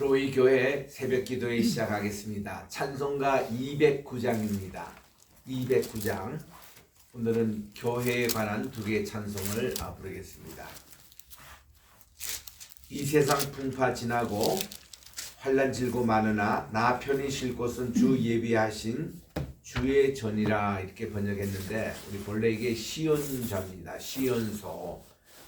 로이 교회 새벽 기도회 시작하겠습니다. 찬송가 209장입니다. 209장. 오늘은 교회에 관한 두 개의 찬송을 부르겠습니다. 이 세상 풍파 지나고 환난 질고 많으나 나 편히 쉴 곳은 주 예비하신 주의 전이라 이렇게 번역했는데 우리 본래 이게 시온전입니다.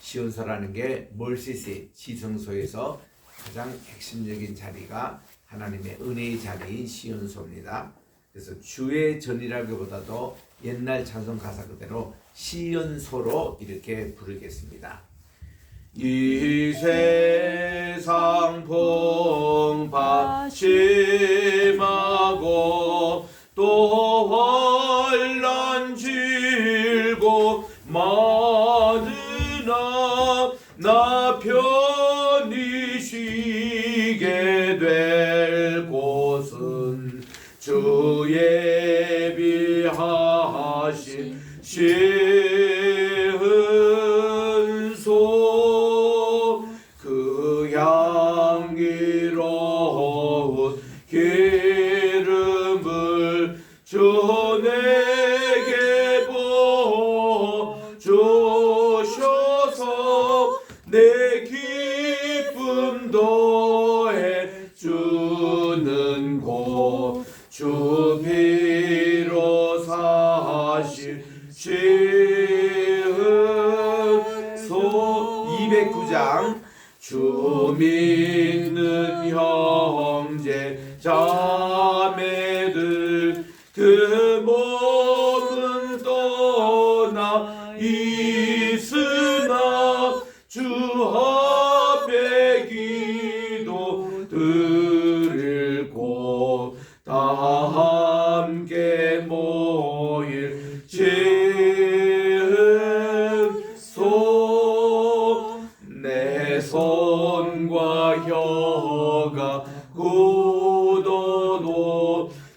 시온소라는 게 멀시시 지성소에서 가장 핵심적인 자리가 하나님의 은혜의 자리인 시온소입니다. 그래서 주의 전이라기보다도 옛날 찬송 가사 그대로 시온소로 이렇게 부르겠습니다. 이 세상 풍파 심하고 또 환난 질고 많으나 나 편히 쉬게 될 곳은 주 예비하신 시온소 그 향기로운 기름을 주 내게 부어주셔서 내 기쁨 더해 주는 곳 주 피로 사실 시온소 209장 주 믿는 형제 자매들 그 몸은 떠나 있으나 주 앞에 기도 드릴 곳 다 함께 모일 시온소 내 손과 혀가 굳어도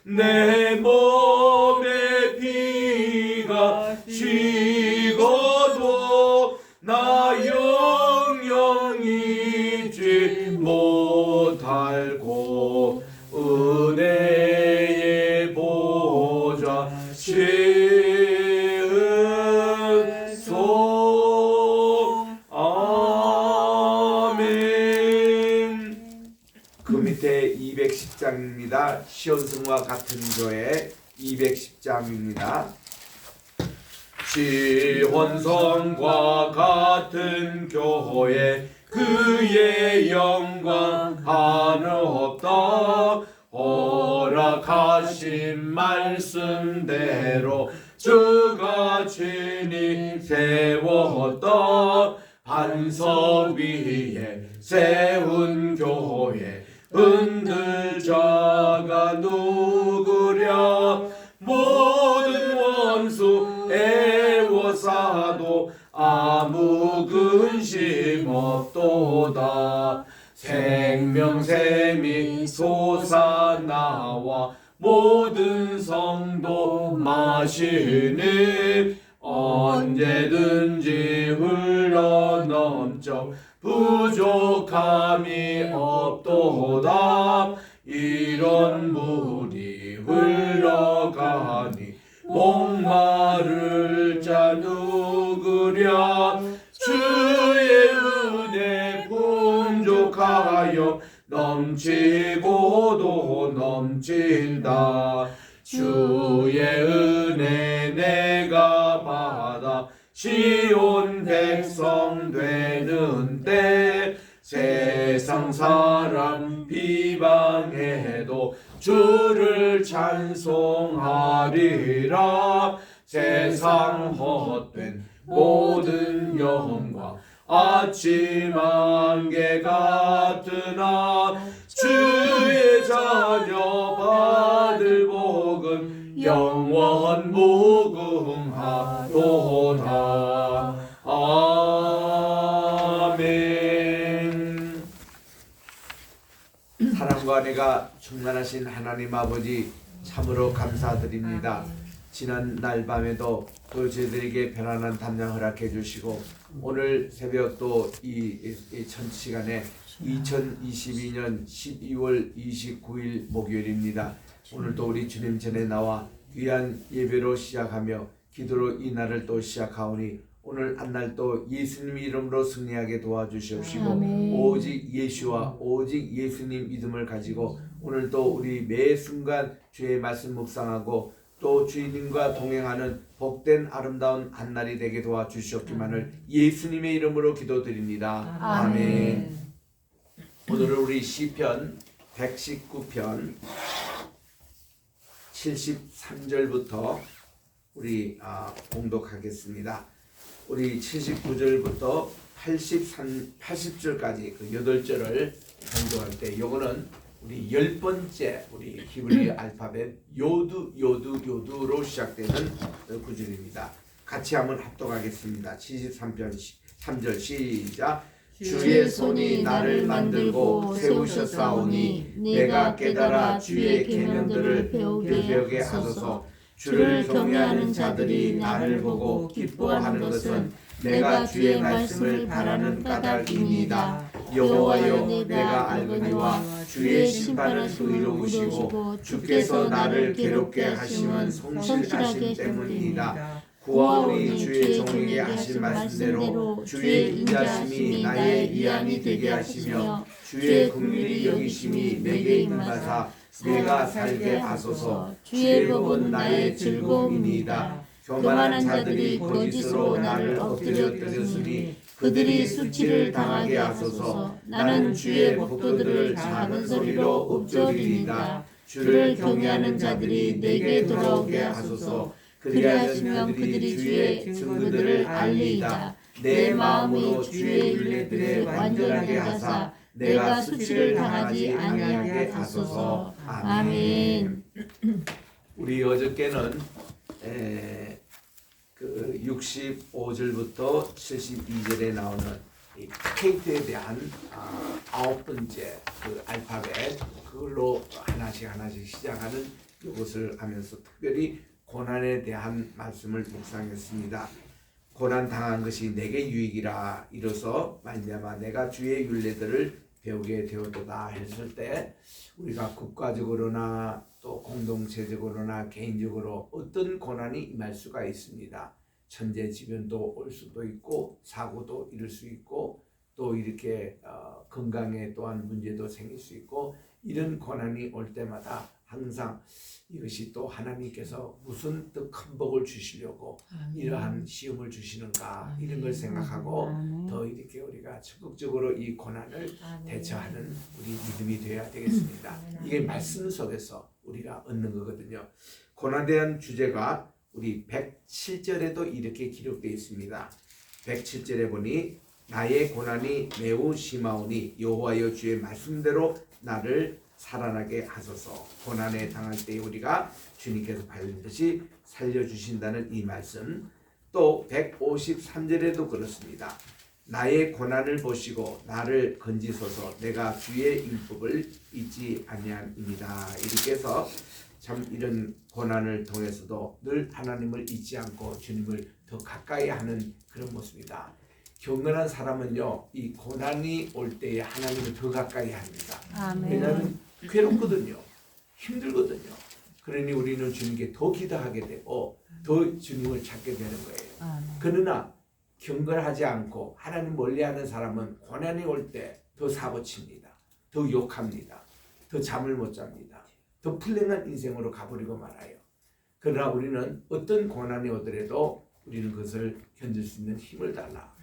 내 몸에 피가 식어도 나 영영 잊지 못할 곳 은혜의 보좌 시온소 아멘. 그 밑에 210장입니다. 시온성과 같은 교회 210장입니다. 시온성과 같은 교회 그의 영광 하늘 없다. 허락하신 말씀대로 주가 친히 세웠다. 반석 위에 세운 교회 흔들 자가 누구랴. 모든 원수 애워싸도 아무 근심 없도다. 생명샘이 솟아나와 모든 성도 마시니 언제든지 흘러넘쳐 부족함이 없도다. 이런 물이 흘러가니 목마를 자 누구랴. 주의 은혜 풍족하여 넘치고도 넘친다. 주의 은혜 내가 받아 시온 백성 되는 때 세상 사람 비방해도 주를 찬송하리라. 세상 헛된 모든 영광 아침 안개 같으나 주의 자녀 받을 복은 영원 무궁하도다. 아멘. 사랑과 은혜가 충만하신 하나님 아버지 참으로 감사드립니다. 지난 날 밤에도 또 저희들에게 편안한 담장 허락해 주시고 오늘 새벽 또 이 천 시간에 2022년 12월 29일 목요일입니다. 오늘도 우리 주님 전에 나와 귀한 예배로 시작하며 기도로 이 날을 또 시작하오니 오늘 한날도 예수님 이름으로 승리하게 도와주시옵시고 아멘. 오직 예수와 오직 예수님 믿음을 가지고 오늘도 우리 매 순간 주의 말씀 묵상하고 또 주님과 동행하는 복된 아름다운 한날이 되게 도와주시옵기만을 예수님의 이름으로 기도드립니다. 아멘. 오늘은 우리 시편 119편 73절부터 우리 봉독하겠습니다. 우리 79절부터 80절까지 그 8절을 봉독할 때 요거는 우리 10번째 우리 히브리 알파벳 요두로 시작되는 구절입니다. 같이 한번 합독하겠습니다. 73편 3절 시작. 주의 손이 나를 만들고 세우셨사오니 내가 깨달아 주의 계명들을 배우게 하소서. 주를 경외하는 자들이 나를 보고 기뻐하는 것은 내가 주의 말씀을 바라는 까닭이니이다. 여호와여 내가 알거니와 주의 심판은 의로우시고 주께서 나를 괴롭게 하심은 성실하심 때문이다. 구하오니 주의 종에게 하신 말씀대로 주의 인자심이 나의 위안이 되게 하시며 주의 긍휼히 여기심이 내게 임하사 내가 살게 하소서. 주의 복은 나의 즐거움이니이다. 교만한 자들이 거짓으로 나를 엎드렸으니 그들이 수치를 당하게 하소서. 나는 주의 복도들을 작은 소리로 읊조리리이다. 주를 경외하는 자들이 내게 돌아오게 하소서. 그리하시면 그들이 주의 증거들을 알리이다. 내 마음으로 주의 율례들에 완전하게 하사 내가 수치를 당하지 아니하게 하소서. 아멘. 우리 어저께는 그 65절부터 72절에 나오는 이 케이트에 대한 9번째 그 알파벳 그걸로 하나씩 시작하는 이것을 하면서 특별히 고난에 대한 말씀을 묵상했습니다. 고난 당한 것이 내게 유익이라 이로써 말미암아 내가 주의 율례들을 배우게 되었도다 했을 때 우리가 국가적으로나 또 공동체적으로나 개인적으로 어떤 고난이 임할 수가 있습니다. 천재지변도 올 수도 있고 사고도 이룰 수 있고 또 이렇게 건강에 또한 문제도 생길 수 있고 이런 고난이 올 때마다 항상 이것이 또 하나님께서 무슨 더 큰 복을 주시려고 이러한 시험을 주시는가 이런 걸 생각하고 더 이렇게 우리가 적극적으로 이 고난을 대처하는 우리 믿음이 되어야 되겠습니다. 이게 말씀 속에서 우리가 얻는 거거든요. 고난에 대한 주제가 우리 107절에도 이렇게 기록되어 있습니다. 107절에 보니 나의 고난이 매우 심하오니 여호와여 주의 말씀대로 나를 살아나게 하소서. 고난에 당할 때 우리가 주님께서 반드시 살려주신다는 이 말씀. 또 153절에도 그렇습니다. 나의 고난을 보시고 나를 건지소서. 내가 주의 율법을 잊지 아니함이니이다. 이렇게 해서 참 이런 고난을 통해서도 늘 하나님을 잊지 않고 주님을 더 가까이 하는 그런 모습이다. 경건한 사람은요, 이 고난이 올 때에 하나님을 더 가까이 합니다. 아멘. 왜냐하면 괴롭거든요. 힘들거든요. 그러니 우리는 주님께 더 기도하게 되고 더 주님을 찾게 되는 거예요. 그러나 경건하지 않고 하나님 멀리하는 사람은 고난이 올 때 더 사고칩니다. 더 욕합니다. 더 잠을 못 잡니다. 더 불행한 인생으로 가버리고 말아요. 그러나 우리는 어떤 고난이 오더라도 우리는 그것을 견딜 수 있는 힘을 달라.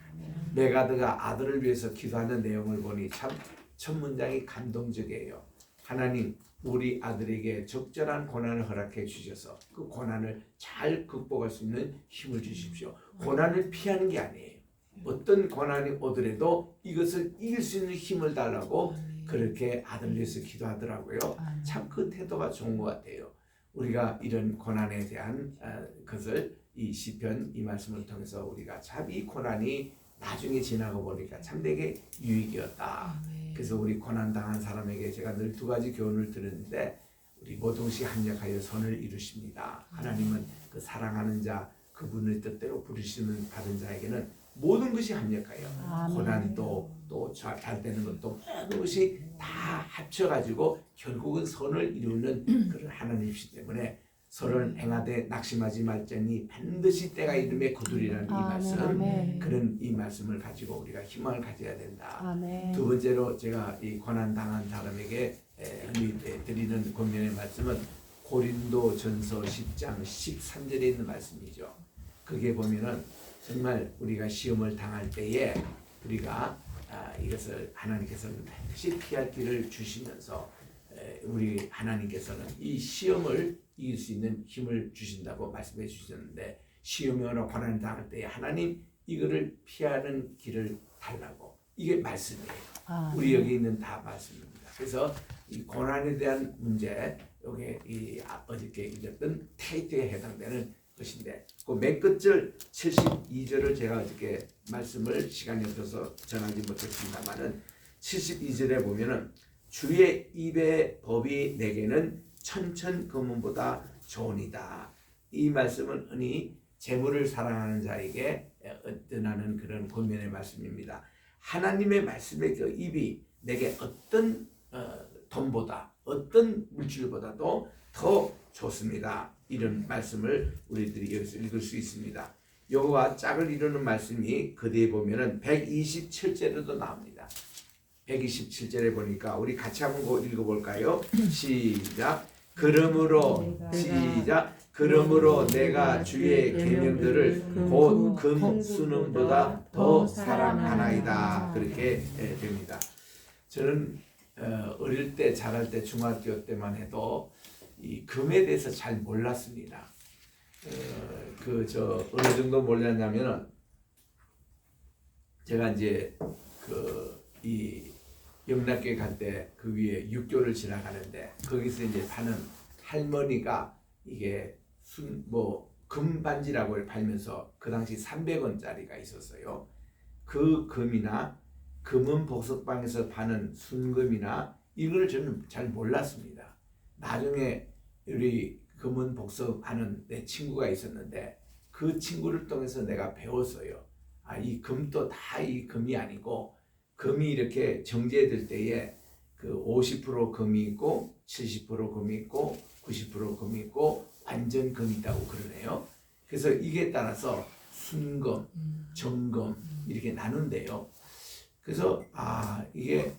메가드가 아들을 위해서 기도하는 내용을 보니 참 첫 문장이 감동적이에요. 하나님 우리 아들에게 적절한 고난을 허락해 주셔서 그 고난을 잘 극복할 수 있는 힘을 주십시오. 고난을 피하는 게 아니에요. 어떤 고난이 오더라도 이것을 이길 수 있는 힘을 달라고 그렇게 아들 위해서 기도하더라고요. 참 그 태도가 좋은 것 같아요. 우리가 이런 고난에 대한 것을 이 시편 이 말씀을 통해서 우리가 참 이 고난이 나중에 지나고 보니까 참되게 유익이었다. 그래서 우리 고난 당한 사람에게 제가 늘 두 가지 교훈을 들었는데 우리 모동씩 합력하여 선을 이루십니다. 하나님은 그 사랑하는 자 그분의 뜻대로 부르시는 받은 자에게는 모든 것이 합력하여 아멘. 고난도 또 잘 되는 것도 모든 것이 다 합쳐가지고 결국은 선을 이루는 그런 하나님이시기 때문에 선을 행하되 낙심하지 말자니 반드시 때가 이름에 거두리라는 이 말씀, 아멘. 그런 이 말씀을 가지고 우리가 희망을 가져야 된다. 아멘. 두 번째로 제가 이 고난 당한 사람에게 흔히 드리는 권면의 말씀은 고린도전서 10장 13절에 있는 말씀이죠. 그게 보면은 정말 우리가 시험을 당할 때에 우리가 이것을 하나님께서는 반드시 피할 길을 주시면서 우리 하나님께서는 이 시험을 이길 수 있는 힘을 주신다고 말씀해 주셨는데, 시험이나 고난을 당할 때에 하나님 이거를 피하는 길을 달라고, 이게 말씀이에요. 우리 여기 있는 다 말씀입니다. 그래서 이 고난에 대한 문제, 여기 이 어저께 읽었던 테이트에 해당되는 것인데, 그 맨 끝절 72절을 제가 어저께 말씀을 시간이 없어서 전하지 못했습니다만은 72절에 보면은 주의 입의 법이 내게는 천천금은보다 좋으니다. 이 말씀은 흔히 재물을 사랑하는 자에게 전하는 그런 권면의 말씀입니다. 하나님의 말씀의 그 입이 내게 어떤 돈보다 어떤 물질보다도 더 좋습니다. 이런 말씀을 우리들이 여기서 읽을 수 있습니다. 요거와 짝을 이루는 말씀이 그대에 보면은 127절에도 나옵니다. 127절에 보니까 우리 같이 한번 읽어볼까요? 시작. 그러므로 내가 주의 계명들을 곧 금 수능보다 더 사랑하나이다. 그렇게 됩니다. 저는 어릴 때 자랄 때 중학교 때만 해도 이 금에 대해서 잘 몰랐습니다. 어느 정도 몰랐냐면은 제가 이제 이 영락교회 갈 때 그 위에 육교를 지나가는데 거기서 이제 파는 할머니가 이게 금반지라고 팔면서 그 당시 300원짜리가 있었어요. 그 금이나 금은 복석방에서 파는 순금이나 이걸 저는 잘 몰랐습니다. 나중에 우리 금은 복석하는 내 친구가 있었는데 그 친구를 통해서 내가 배웠어요. 이 금도 다 이 금이 아니고, 금이 이렇게 정제될 때에 그 50% 금이 있고 70% 금이 있고 90% 금이 있고 완전 금이 있다고 그러네요. 그래서 이게 따라서 순금, 정금 이렇게 나눈대요. 그래서 이게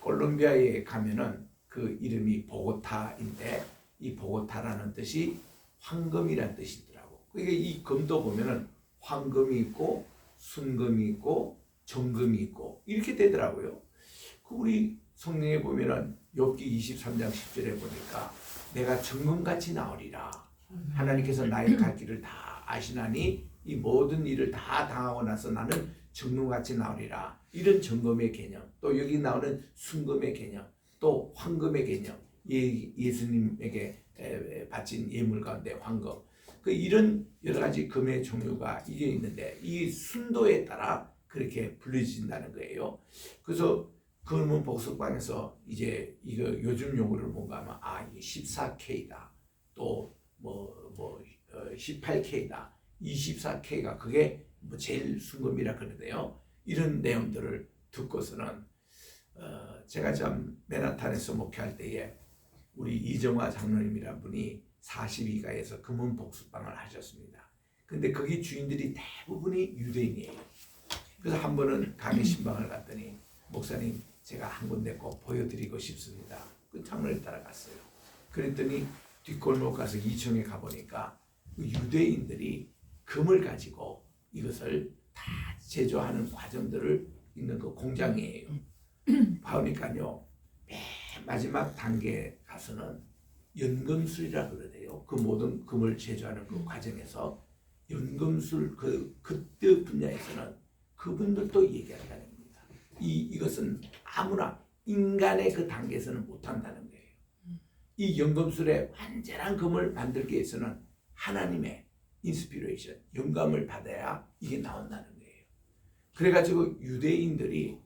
콜롬비아에 가면은 그 이름이 보고타인데, 이 보고타라는 뜻이 황금이라는 뜻이더라고. 이게 이 금도 보면은 황금이 있고 순금이 있고 정금이 있고 이렇게 되더라고요. 우리 성경에 보면은 욥기 23장 10절에 보니까 내가 정금같이 나으리라. 하나님께서 나의 갈 길을 다 아시나니 이 모든 일을 다 당하고 나서 나는 정금같이 나으리라. 이런 정금의 개념, 또 여기 나오는 순금의 개념, 또 황금의 개념, 예수님에게 바친 예물 가운데 황금, 이런 여러 가지 금의 종류가 이게 있는데 이 순도에 따라 그렇게 불려진다는 거예요. 그래서 금은 복석방에서 이제 이거 요즘 용어를 뭔가 하면 이게 14K다, 또 18K다, 24K가 그게 제일 순금이라 그러는데요. 이런 내용들을 듣고서는 제가 참 맨하탄에서 목회할 때에 우리 이정화 장로님이란 분이 42가에서 금은 복수방을 하셨습니다. 근데 거기 주인들이 대부분이 유대인이에요. 그래서 한 번은 강의 신방을 갔더니 목사님 제가 한 군데 꼭 보여드리고 싶습니다. 그 장로를 따라갔어요. 그랬더니 뒷골목 가서 2층에 가보니까 그 유대인들이 금을 가지고 이것을 다 제조하는 과정들을 있는 그 공장이에요. 보니까요, 맨 마지막 단계 가서는 연금술이라 그러대요. 그 모든 금을 제조하는 그 과정에서 연금술 그때 분야에서는 그분들도 얘기한다는 겁니다. 이것은 아무나 인간의 그 단계에서는 못한다는 거예요. 이 연금술의 완전한 금을 만들기 위해서는 하나님의 인스피레이션, 영감을 받아야 이게 나온다는 거예요. 그래가지고 유대인들이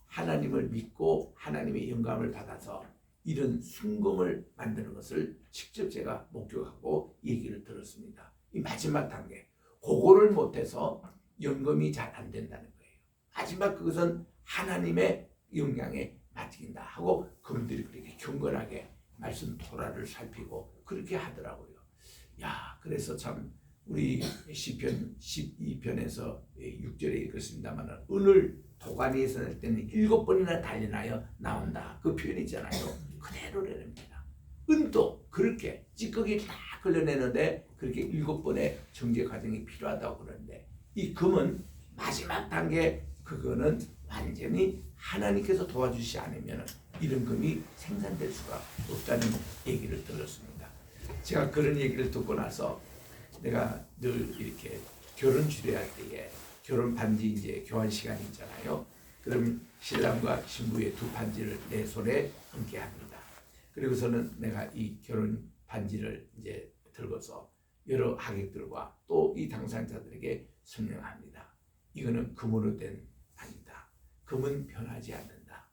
하나님을 믿고 하나님의 영감을 받아서 이런 순금을 만드는 것을 직접 제가 목격하고 얘기를 들었습니다. 이 마지막 단계, 그거를 못해서 연금이 잘 안 된다는 거예요. 하지만 그것은 하나님의 영향에 맡긴다 하고 그분들이 그렇게 경건하게 말씀 토라를 살피고 그렇게 하더라고요. 야, 그래서 참 우리 시편 12편에서 6절에 읽었습니다만 오늘 도가니에서 낼 때는 7번이나 단련하여 나온다. 그 표현이잖아요. 그대로랍니다. 은도 그렇게 찌꺼기 다 걸려내는데 그렇게 7번의 정제 과정이 필요하다고 그러는데 이 금은 마지막 단계 그거는 완전히 하나님께서 도와주시지 않으면 이런 금이 생산될 수가 없다는 얘기를 들었습니다. 제가 그런 얘기를 듣고 나서 내가 늘 이렇게 결혼 주례할 때에 결혼 반지 이제 교환 시간이 있잖아요. 그럼 신랑과 신부의 두 반지를 내 손에 얹게 합니다. 그리고서는 내가 이 결혼 반지를 이제 들고서 여러 하객들과 또 이 당사자들에게 설명합니다. 이거는 금으로 된 반이다. 금은 변하지 않는다.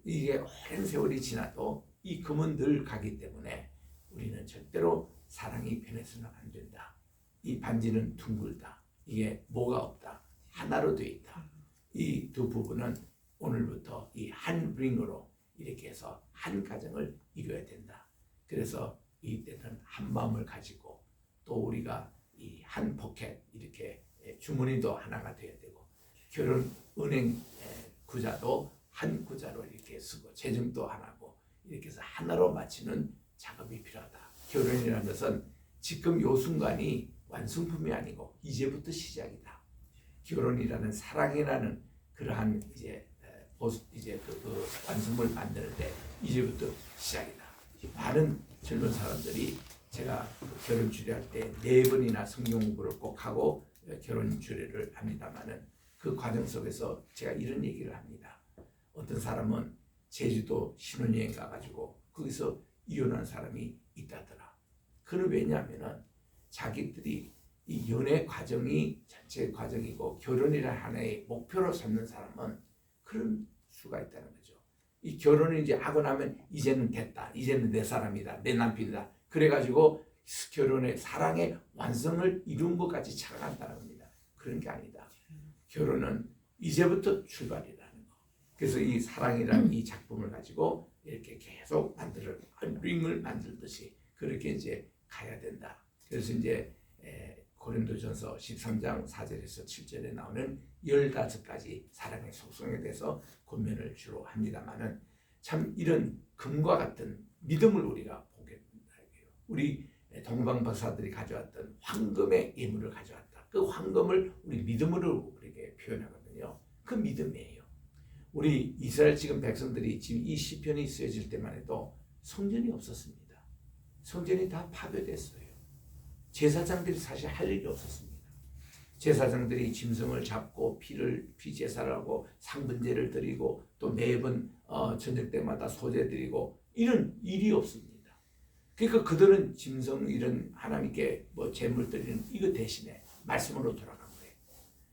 이게 오랜 세월이 지나도 이 금은 늘 가기 때문에 우리는 절대로 사랑이 변해서는 안 된다. 이 반지는 둥글다. 이게 뭐가 없다. 하나로 되어 있다. 이 두 부분은 오늘부터 이 한 링으로 이렇게 해서 한 가정을 이루어야 된다. 그래서 이때는 한 마음을 가지고 또 우리가 이 한 포켓 이렇게 주머니도 하나가 되어야 되고 결혼 은행 구자도 한 구자로 이렇게 쓰고 재정도 하나고 이렇게 해서 하나로 맞추는 작업이 필요하다. 결혼이라는 것은 지금 요 순간이 완성품이 아니고 이제부터 시작이다. 결혼이라는 사랑이라는 그러한 이제 그 완성을 만드는데 이제부터 시작이다. 많은 젊은 사람들이 제가 결혼 주례할 때 4번이나 성경 공부를 꼭 하고 결혼 주례를 합니다만은 그 과정 속에서 제가 이런 얘기를 합니다. 어떤 사람은 제주도 신혼여행 가가지고 거기서 이혼한 사람이 있다더라. 그는 왜냐하면은 자기들이 이 연애 과정이 전체 과정이고 결혼이라는 하나의 목표로 삼는 사람은 그런 수가 있다는 거죠. 이 결혼을 이제 하고 나면 이제는 됐다. 이제는 내 사람이다. 내 남편이다. 그래가지고 결혼의 사랑의 완성을 이룬 것 같이 착각한다는 겁니다. 그런 게 아니다. 결혼은 이제부터 출발이라는 거. 그래서 이 사랑이라는 이 작품을 가지고 이렇게 계속 링을 만들듯이 그렇게 이제 가야 된다. 그래서 이제 고린도전서 13장 4절에서 7절에 나오는 15가지 사랑의 속성에 대해서 권면을 주로 합니다만은 참 이런 금과 같은 믿음을 우리가 보게 된다. 우리 동방 박사들이 가져왔던 황금의 예물을 가져왔다. 그 황금을 우리 믿음으로 우리에게 표현하거든요. 그 믿음이에요. 우리 이스라엘 지금 백성들이 지금 이 시편이 쓰여질 때만 해도 성전이 없었습니다. 성전이 다 파괴됐어요. 제사장들이 사실 할 일이 없었습니다. 제사장들이 짐승을 잡고 피 제사를 하고 상분제를 드리고 또 매번 저녁 때마다 소제 드리고 이런 일이 없습니다. 그러니까 그들은 짐승 이런 하나님께 뭐 제물 드리는 이거 대신에 말씀으로 돌아간 거예요.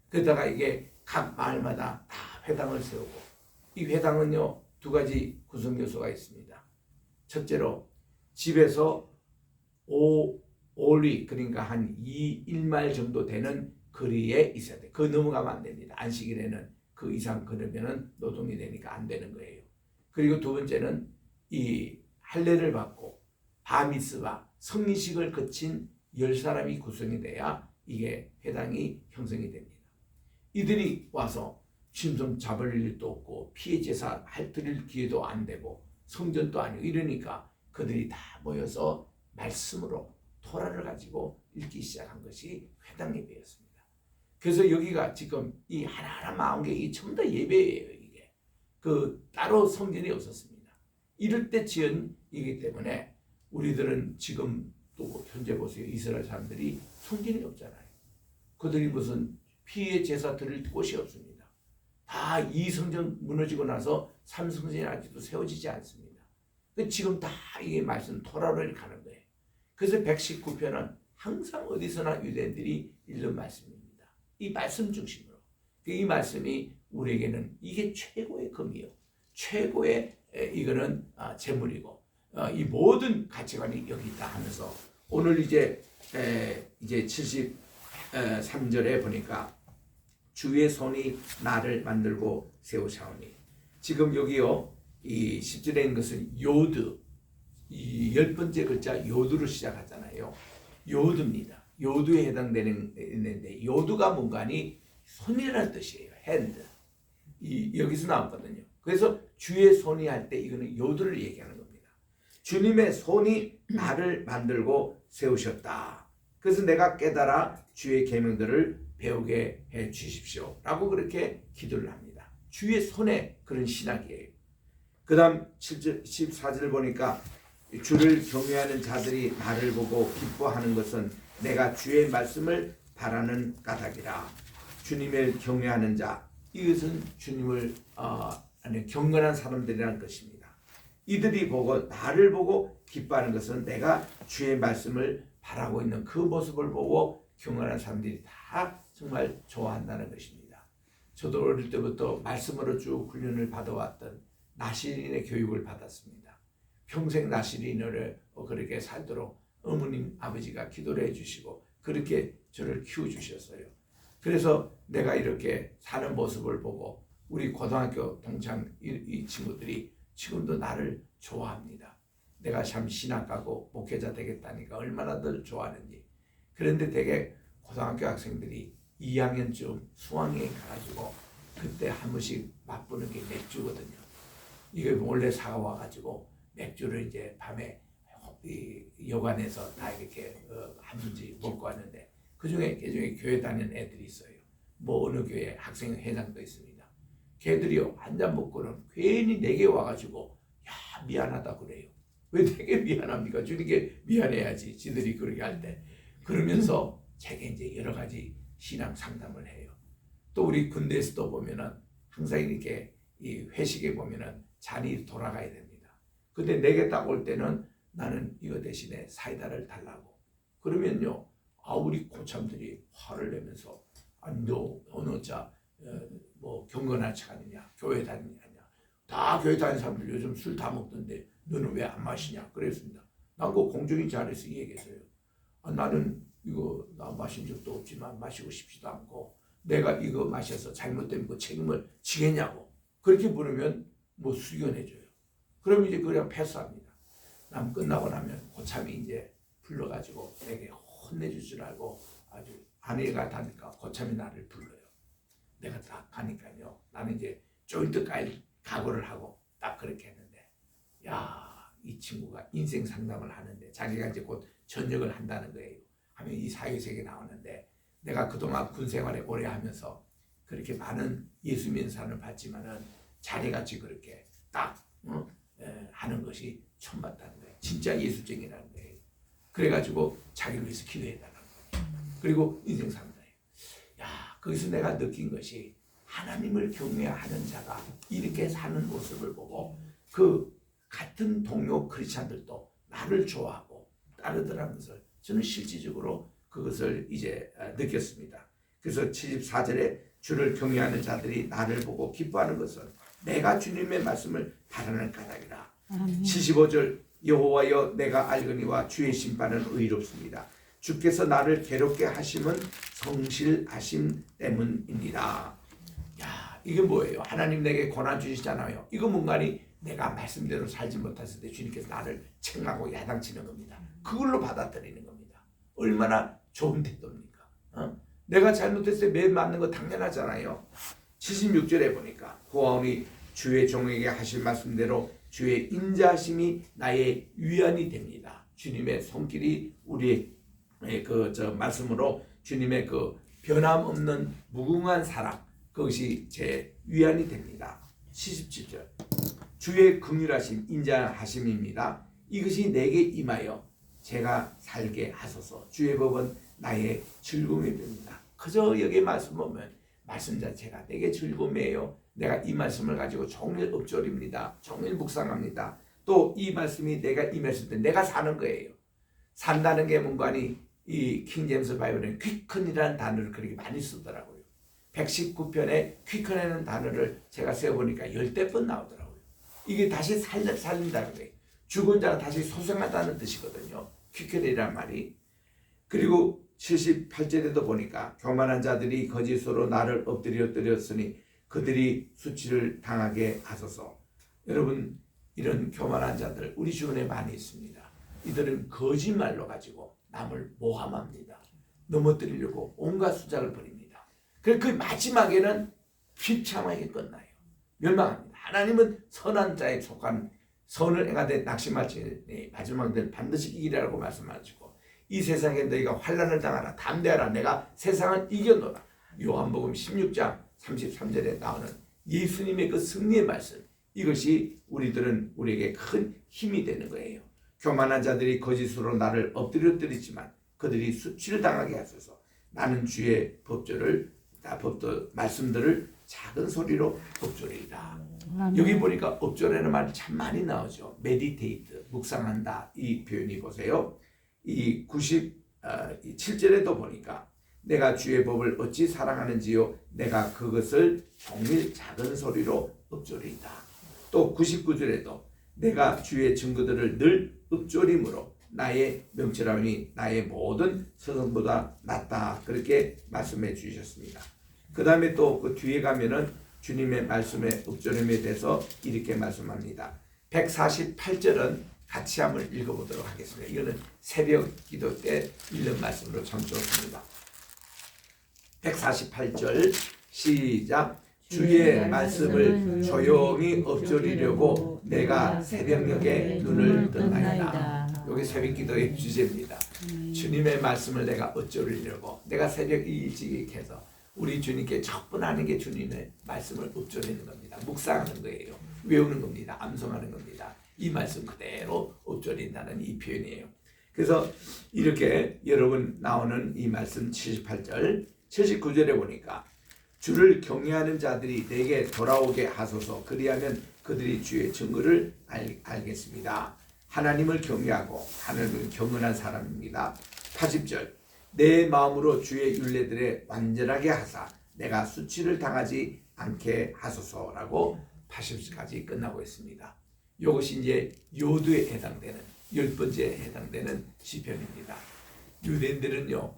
그러다가 이게 각 마을마다 다 회당을 세우고 이 회당은요 2가지 구성 요소가 있습니다. 첫째로 집에서 5리 그러니까 한 1마일 정도 되는 거리에 있어야 돼. 그거 넘어가면 안 됩니다. 안식일에는 그 이상 걸으면은 노동이 되니까 안 되는 거예요. 그리고 두 번째는 이 할례를 받고 바미스바 성인식을 거친 10사람이 구성이 돼야 이게 회당이 형성이 됩니다. 이들이 와서 짐승 잡을 일도 없고 피해 제사 드릴 기회도 안 되고 성전도 아니고 이러니까 그들이 다 모여서 말씀으로 토라를 가지고 읽기 시작한 것이 회당 예배였습니다. 그래서 여기가 지금 이 하나하나 40개 이 전부 다 예배예요. 이게 그 따로 성전이 없었습니다. 이럴 때 지은 이기 때문에 우리들은 지금 또 현재 보세요. 이스라엘 사람들이 성전이 없잖아요. 그들이 무슨 피해 제사 드릴 곳이 없습니다. 다 이 성전 무너지고 나서 3성전이 아직도 세워지지 않습니다. 지금 다 이게 말씀 토라를 가는 거예요. 그래서 119편은 항상 어디서나 유대인들이 읽는 말씀입니다. 이 말씀 중심으로. 이 말씀이 우리에게는 이게 최고의 금이요. 최고의 이거는 재물이고 이 모든 가치관이 여기 있다 하면서 오늘 이제 73절에 보니까 주의 손이 나를 만들고 세우사오니. 지금 여기요 이 10절에 있는 것은 요드, 이 10번째 글자 요드로 시작하잖아요. 요드입니다. 요드에 해당되는데 요드가 뭔가니 손이라는 뜻이에요. 핸드. 여기서 나왔거든요. 그래서 주의 손이 할 때 이거는 요드를 얘기하는 겁니다. 주님의 손이 나를 만들고 세우셨다. 그래서 내가 깨달아 주의 계명들을 배우게 해 주십시오 라고 그렇게 기도를 합니다. 주의 손에 그런 신학이에요. 그 다음 14절 보니까 주를 경외하는 자들이 나를 보고 기뻐하는 것은 내가 주의 말씀을 바라는 까닭이라. 주님을 경외하는 자, 이것은 주님을 경건한 사람들이라는 것입니다. 이들이 보고 나를 보고 기뻐하는 것은 내가 주의 말씀을 바라고 있는 그 모습을 보고 경건한 사람들이 다 정말 좋아한다는 것입니다. 저도 어릴 때부터 말씀으로 쭉 훈련을 받아왔던 나시린의 교육을 받았습니다. 평생 나시린을 그렇게 살도록 어머님 아버지가 기도를 해주시고 그렇게 저를 키워주셨어요. 그래서 내가 이렇게 사는 모습을 보고 우리 고등학교 동창 이 친구들이 지금도 나를 좋아합니다. 내가 참 신학가고 목회자 되겠다니까 얼마나 더 좋아하는지. 그런데 되게 고등학교 학생들이 2학년쯤 수학여행 가가지고 그때 한 번씩 맛보는 게 맥주거든요. 이게 몰래 사와가지고 맥주를 이제 밤에 이 여관에서 다 이렇게 한 번씩 먹고 왔는데 그중에 교회 다니는 애들이 있어요. 뭐 어느 교회 학생 회장도 있습니다. 걔들이요 한 잔 먹고는 괜히 내게 와가지고 야 미안하다 그래요. 왜 되게 미안합니까? 주님께 미안해야지. 지들이 그렇게 할 때. 그러면서 제게 이제 여러 가지 신앙 상담을 해요. 또 우리 군대에서도 보면은 항상 이렇게 이 회식에 보면은 잔이 돌아가야 됩니다. 근데 내게 딱 올 때는 나는 이거 대신에 사이다를 달라고. 그러면요, 우리 고참들이 화를 내면서 너 어느 뭐 경건한 척 아니냐, 교회 다니냐, 다 교회 다니는 사람들 요즘 술 다 먹던데 너는 왜 안 마시냐 그랬습니다. 난 그 공적인 자리에서 얘기했어요. 나는 이거 나 마신 적도 없지만 마시고 싶지도 않고 내가 이거 마셔서 잘못된 그 책임을 지겠냐고 그렇게 물으면 뭐 수견해줘요. 그럼 이제 그냥 패스합니다. 남 끝나고 나면 고참이 이제 불러가지고 내게 혼내줄 줄 알고 아주 아내가 다니까 고참이 나를 불러요. 내가 딱 가니까요. 나는 이제 조인트 깔 각오를 하고 딱 그렇게 했는데 야 이 친구가 인생 상담을 하는데 자기가 이제 곧 전역을 한다는 거예요. 하면 이 사회세계에 나오는데 내가 그동안 군 생활에 오래 하면서 그렇게 많은 예수 믿는 사람을 봤지만은 자기같이 그렇게 딱 하는 것이 처음 봤다는 거예요. 진짜 예수쟁이라는 거예요. 그래가지고 자기를 위해서 기도해달라는 거예요. 그리고 인생 상담이에요. 야 거기서 내가 느낀 것이 하나님을 경외하는 자가 이렇게 사는 모습을 보고 그 같은 동료 크리스찬들도 나를 좋아하고 따르더라는 것을 저는 실질적으로 그것을 이제 느꼈습니다. 그래서 74절에 주를 경외하는 자들이 나를 보고 기뻐하는 것은 내가 주님의 말씀을 바라는 까닭이라. 75절 여호와여 내가 알거니와 주의 심판은 의롭습니다. 주께서 나를 괴롭게 하심은 성실하심 때문입니다. 야 이게 뭐예요? 하나님 내게 고난 주시잖아요. 이거 뭔가니 내가 말씀대로 살지 못했을 때 주님께서 나를 책망하고 야당치는 겁니다. 그걸로 받아들이는 겁니다. 얼마나 좋은 태도입니까? 내가 잘못했을 때 매 맞는 거 당연하잖아요. 76절에 보니까 구하오니 주의 종에게 하실 말씀대로 주의 인자하심이 나의 위안이 됩니다. 주님의 손길이 우리의 말씀으로 주님의 그 변함없는 무궁한 사랑 그것이 제 위안이 됩니다. 77절 주의 긍휼하심 인자하심입니다. 이것이 내게 임하여 제가 살게 하소서. 주의 법은 나의 즐거움이 됩니다. 그저 여기 말씀 보면 말씀 자체가 내게 즐거움이에요. 내가 이 말씀을 가지고 종일 읊조립니다. 종일 묵상합니다. 또 이 말씀이 내가 임했을 때 내가 사는 거예요. 산다는 게 뭔가니 이 킹제임스 바이블은 퀴큰이라는 단어를 그렇게 많이 쓰더라고요. 119편에 퀴큰이라는 단어를 제가 세어보니까 10번 나오더라고요. 이게 다시 살린다는 거예요. 죽은 자가 다시 소생한다는 뜻이거든요. 퀴큰이란 말이. 그리고 78절에도 보니까 교만한 자들이 거짓으로 나를 엎드렸으니 그들이 수치를 당하게 하소서. 여러분, 이런 교만한 자들 우리 주변에 많이 있습니다. 이들은 거짓말로 가지고 남을 모함합니다. 넘어뜨리려고 온갖 수작을 벌입니다. 그 마지막에는 비참하게 끝나요. 멸망합니다. 하나님은 선한 자에 속한 선을 행하되 낙심하시니 마지막에는 반드시 이기리라고 말씀하시고 이 세상에 너희가 환난을 당하라 담대하라 내가 세상을 이겨노라. 요한복음 16장 33절에 나오는 예수님의 그 승리의 말씀, 이것이 우리에게 큰 힘이 되는 거예요. 교만한 자들이 거짓으로 나를 엎드렸지만 그들이 수치를 당하게 하소서. 나는 주의 법도 말씀들을 작은 소리로 업조리이다. 여기 보니까 업조라는 말이 참 많이 나오죠. 메디테이트, 묵상한다, 이 표현이 보세요. 이 97절에도 보니까 내가 주의 법을 어찌 사랑하는지요 내가 그것을 종일 작은 소리로 읊조리이다. 또 99절에도 내가 주의 증거들을 늘 읊조림으로 나의 명철함이 나의 모든 서성보다 낫다. 그렇게 말씀해 주셨습니다. 그 다음에 또 그 뒤에 가면은 주님의 말씀의 읊조림에 대해서 이렇게 말씀합니다. 148절은 같이 한번 읽어보도록 하겠습니다. 이거는 새벽 기도 때 읽는 말씀으로 참 좋습니다. 148절 시작. 주의 말씀을 조용히 읊조리려고 내가 새벽녘에 눈을 떴나이다. 이게 새벽 기도의 주제입니다. 주님의 말씀을 내가 읊조리려고 내가 새벽 일찍 해서 우리 주님께 접근하는 게 주님의 말씀을 읊조리는 겁니다. 묵상하는 거예요. 외우는 겁니다. 암송하는 겁니다. 이 말씀 그대로 읊조린다는 이 표현이에요. 그래서 이렇게 여러분 나오는 이 말씀 78절 79절에 보니까 주를 경외하는 자들이 내게 돌아오게 하소서. 그리하면 그들이 주의 증거를 알겠습니다. 하나님을 경외하고 하나님을 경외한 사람입니다. 80절 내 마음으로 주의 율례들에 완전하게 하사 내가 수치를 당하지 않게 하소서라고 80절까지 끝나고 있습니다. 이것이 이제 요도에 해당되는 10번째에 해당되는 시편입니다. 유대인들은요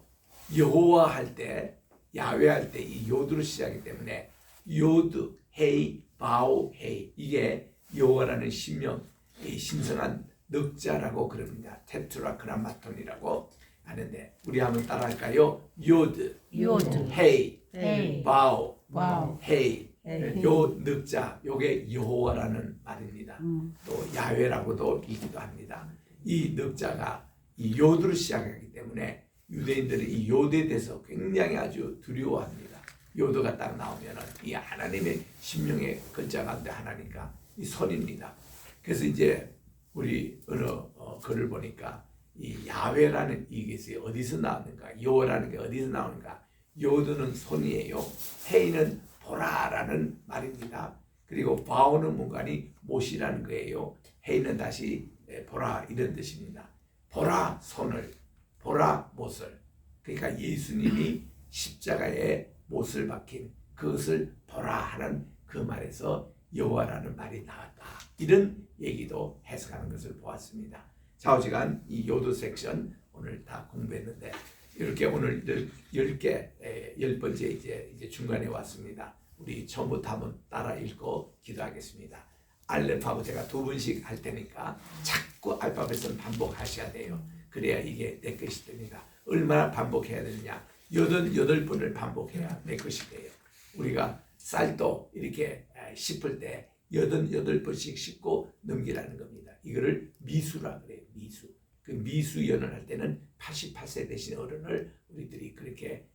여호와 할 때 야훼 할 때 이 요드로 시작하기 때문에 요드, 헤이, 바오, 헤이 이게 여호와라는 신명, 이 신성한 넉자라고 그럽니다. 테트라그라마톤이라고 하는데 우리 한번 따라할까요? 요드, 헤이, 바오, 헤이. 요 넉자, 요게 여호와라는 말입니다. 또 야훼라고도 읽기도 합니다. 이 넉자가 이 요드로 시작하기 때문에 유대인들은 이 요드에 대해서 굉장히 아주 두려워합니다. 요드가 딱 나오면은 이 하나님의 신명의 글자 가운데 하나니까 이 손입니다. 그래서 이제 우리 어느 글을 보니까 이 야훼라는 이것이 어디서 나오는가, 여호와라는 게 어디서 나오는가. 요드는 손이에요. 헤이는 보라라는 말입니다. 그리고 바오는 뭔가니 못이라는 거예요. 헤이는 다시 보라 이런 뜻입니다. 보라 손을, 보라 못을. 그러니까 예수님이 십자가에 못을 박힌 그것을 보라 하는 그 말에서 여호와라는 말이 나왔다. 이런 얘기도 해석하는 것을 보았습니다. 좌우지간 이 요도 섹션 오늘 다 공부했는데 이렇게 오늘 10번째 이제 중간에 왔습니다. 우리 처음부터 한번 따라 읽고 기도하겠습니다. 알렙하고 제가 2번씩 할 테니까 자꾸 알파벳은 반복하셔야 돼요. 그래야 이게 내 것이 됩니다. 얼마나 반복해야 되느냐? 88번을 반복해야 내 것이 돼요. 우리가 쌀도 이렇게 씹을 때 88번씩 씹고 넘기라는 겁니다. 이거를 미수라 그래요. 미수. 그 미수연을 할 때는 88세 되신 어른을 우리들이 그렇게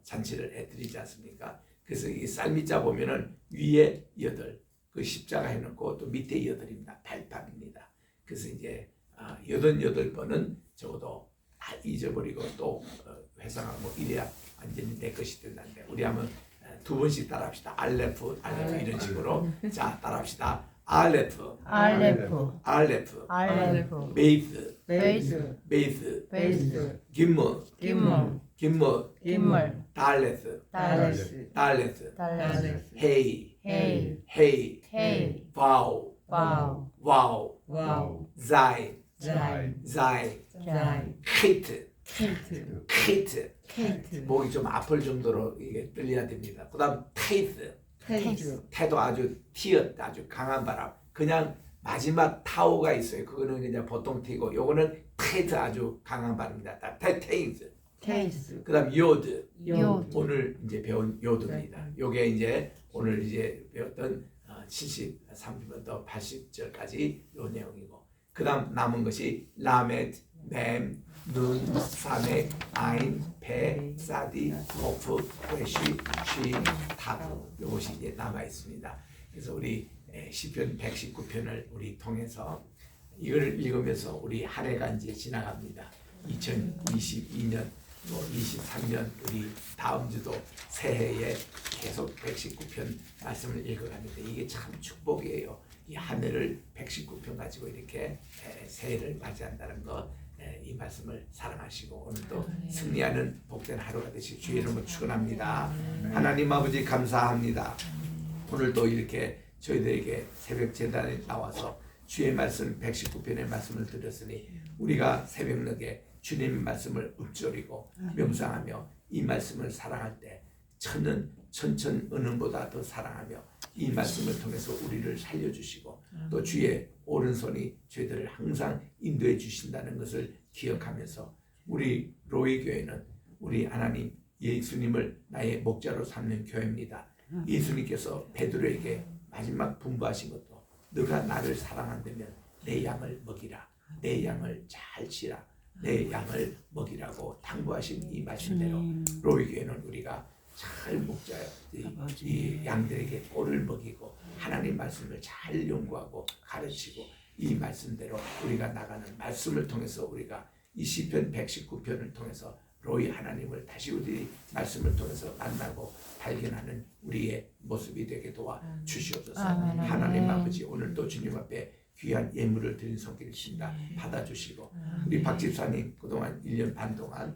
잔치를 해드리지 않습니까? 그래서 이 쌀미자 보면은 위에 8, 그 십자가 해놓고 또 밑에 8입니다. 88입니다. 그래서 이제 88번은 적어도 다 잊어버리고 또 회상하고 이래야 완전히 내 것이 된다는데 우리 한번 2번씩 따라합시다. 알레프 이런 식으로. 자, 따라합시다. 알레프, 베이스, 김물, 달레스, 헤이, 바오, 자이, 히트, 케이트. 케이트. 목이 좀 아플 정도로 이게 들려야 됩니다. 그다음 테이스. 태도 아주 아주 강한 바람. 그냥 마지막 타오가 있어요. 그거는 그냥 보통 티고, 요거는 테이트 아주 강한 바람입니다. 테이스. 테이스. 그다음 요드. 요드. 오늘 이제 배운 요드입니다. 요게 이제 오늘 이제 배웠던 73절부터 80절까지 요 내용이고, 그다음 남은 것이 라멧, 맴, 눈, 사메, 아인, 배, 사디, 고프, 회시, 쉬, 타브, 이것이 이제 남아 있습니다. 그래서 우리 시편 119편을 우리 통해서 이걸 읽으면서 우리 한 해가 이제 지나갑니다. 2022년 또 23년 우리 다음 주도 새해에 계속 119편 말씀을 읽어가는데 이게 참 축복이에요. 이 한 해를 119편 가지고 이렇게 새해를 맞이한다는 것, 이 말씀을 사랑하시고 오늘도 승리하는 복된 하루가 되시길 주의 이름으로 축원합니다. 하나님 아버지 감사합니다. 오늘도 이렇게 저희들에게 새벽 제단에 나와서 주의 말씀 119편의 말씀을 드렸으니 우리가 새벽녘에 주님의 말씀을 읊조리고 명상하며 이 말씀을 사랑할 때 천은 천천 은은보다 더 사랑하며 이 말씀을 통해서 우리를 살려주시고 또 주의 오른손이 저희들을 항상 인도해 주신다는 것을 기억하면서 우리 로이 교회는 우리 하나님 예수님을 나의 목자로 삼는 교회입니다. 예수님께서 베드로에게 마지막 분부하신 것도 너가 나를 사랑한다면 내 양을 먹이라, 내 양을 잘 치라, 내 양을 먹이라고 당부하신 이 말씀대로 로이 교회는 우리가 잘 목자여 이 양들에게 꼴을 먹이고 하나님 말씀을 잘 연구하고 가르치고 이 말씀대로 우리가 나가는 말씀을 통해서 우리가 이 시편 119편을 통해서 로이 하나님을 다시 우리 말씀을 통해서 만나고 발견하는 우리의 모습이 되게 도와 주시옵소서. 하나님 아버지 오늘도 주님 앞에 귀한 예물을 드린 손길이십니다. 받아주시고 우리 박 집사님 그동안 1년 반 동안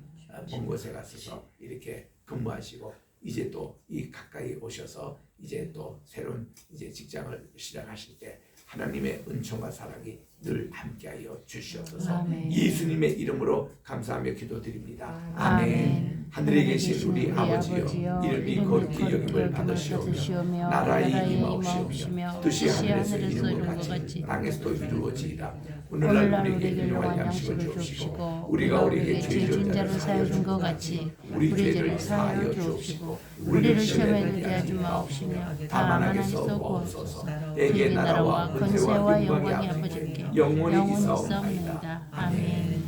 먼 곳에 가셔서 이렇게 근무하시고 이제 또 이 가까이 오셔서 이제 또 새로운 이제 직장을 시작하실 때 하나님의 은총과 사랑이 늘 함께하여 주시옵소서. 예수님의 이름으로 감사하며 기도드립니다. 아멘. 하늘에 계신 우리 아버지여, 이름이 거룩히 여김을 받으시오며 나라의 임하옵시오며 뜻이 하늘에서 이루어진 것 같이 땅에서도 이루어지이다. 오늘날 우리에게 일용할 양식을 주옵시고 우리가 우리에게 죄 지은 자를 사하여 준 것 같이 우리 죄를 사하여 주옵시고 우리를 시험에 들게 하지 마옵시며 다만 악에서 구하옵소서. 내게 나라와 권세와 영광이 아버지께 영원히 있사옵나이다. 아멘.